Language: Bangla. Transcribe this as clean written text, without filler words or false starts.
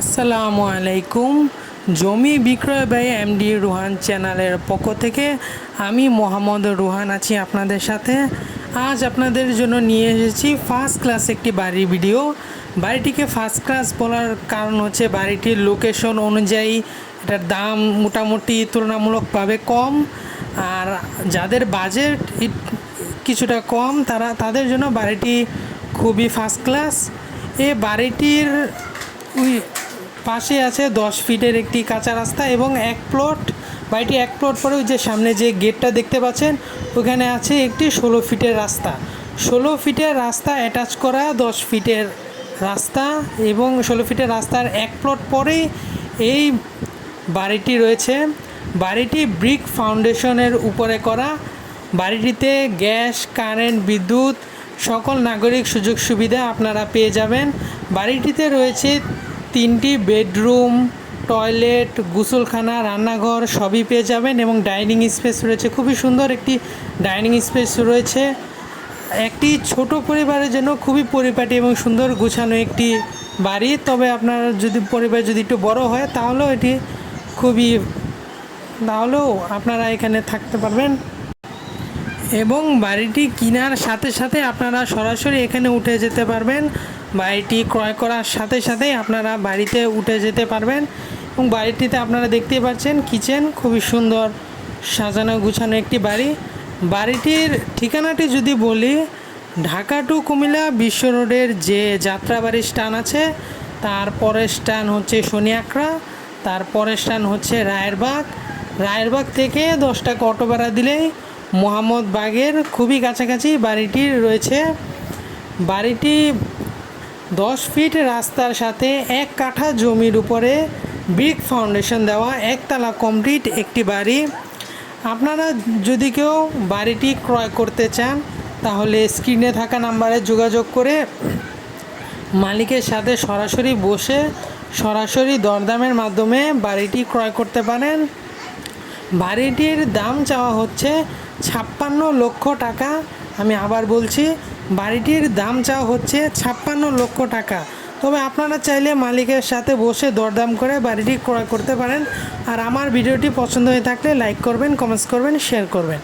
আসসালামু আলাইকুম। জমি বিক্রয় বাই এমডি রুহান চ্যানেলের পক্ষ থেকে আমি মোহাম্মদ রুহান আছি আপনাদের সাথে। আজ আপনাদের জন্য নিয়ে এসেছি ফার্স্ট ক্লাস একটি বাড়ির ভিডিও। বাড়িটিকে ফার্স্ট ক্লাস বলার কারণ হচ্ছে বাড়িটির লোকেশন অনুযায়ী এটার দাম মোটামুটি তুলনামূলকভাবে কম, আর যাদের বাজেট কিছুটা কম তাদের জন্য বাড়িটি খুবই ফার্স্ট ক্লাস। এই বাড়িটির পাশে আছে 10 ফিটের একটি কাঁচা রাস্তা এবং এক প্লট। বাড়িটি এক প্লট পরে ওই যে সামনে যে গেটটা দেখতে পাচ্ছেন ওখানে আছে একটি 16 ফিটের রাস্তা। 16 ফিটের রাস্তা অ্যাটাচ করা 10 ফিটের রাস্তা, এবং 16 ফিটের রাস্তার এক প্লট পরেই এই বাড়িটি রয়েছে। বাড়িটি ব্রিক ফাউন্ডেশনের উপরে করা। বাড়িটিতে গ্যাস, কারেন্ট, বিদ্যুৎ সকল নাগরিক সুযোগ সুবিধা আপনারা পেয়ে যাবেন। বাড়িটিতে রয়েছে 3টি বেডরুম, টয়লেট, গোসলখানা, রান্নাঘর সবই পেয়ে যাবেন, এবং ডাইনিং স্পেস রয়েছে। খুবই সুন্দর একটি ডাইনিং স্পেস রয়েছে। একটি ছোট পরিবারের জন্য খুবই পরিপাটি এবং সুন্দর গুছানো একটি বাড়ি। তবে আপনার পরিবার যদি একটু বড় হয় তাহলেও আপনারা এখানে থাকতে পারবেন। এবং বাড়িটি কেনার সাথে সাথে আপনারা সরাসরি এখানে উঠে যেতে পারবেন। বাড়িটি ক্রয় করার সাথে সাথেই আপনারা বাড়িতে উঠে যেতে পারবেন। এবং বাড়িটিতে আপনারা দেখতেই পাচ্ছেন কিচেন, খুবই সুন্দর সাজানো গুছানো একটি বাড়ি। বাড়িটির ঠিকানাটি যদি বলি, ঢাকা টু কুমিল্লা বিশ্ব রোডের যে যাত্রাবাড়ি স্ট্যান্ড আছে তার পরের স্ট্যান্ড হচ্ছে শনিয়াকড়া, তার পরের স্ট্যান্ড হচ্ছে রায়েরবাগ থেকে 10 টাকা অটো ভাড়া দিলেই মোহাম্মদবাগের খুবই কাছাকাছি বাড়িটি রয়েছে। বাড়িটি 10 ফিট রাস্তার সাথে 1 কাঠা জমির উপরে ব্রিক ফাউন্ডেশন দেওয়া একতলা কমপ্লিট একটি বাড়ি। আপনারা যদি কেউ বাড়িটি ক্রয় করতে চান তাহলে স্ক্রিনে থাকা নাম্বারে যোগাযোগ করে মালিকের সাথে সরাসরি বসে সরাসরি দরদামের মাধ্যমে বাড়িটি ক্রয় করতে পারেন। বাড়িটির দাম চাওয়া হচ্ছে 56 লক্ষ টাকা। আমি আবার বলছি, বাড়িটির দাম চাওয়া হচ্ছে 56 লক্ষ টাকা। তবে আপনারা চাইলে মালিকের সাথে বসে দরদাম করে বাড়িটি ক্রয় করতে পারেন। আর আমার ভিডিওটি পছন্দ হয়ে থাকলে লাইক করবেন, কমেন্টস করবেন, শেয়ার করবেন।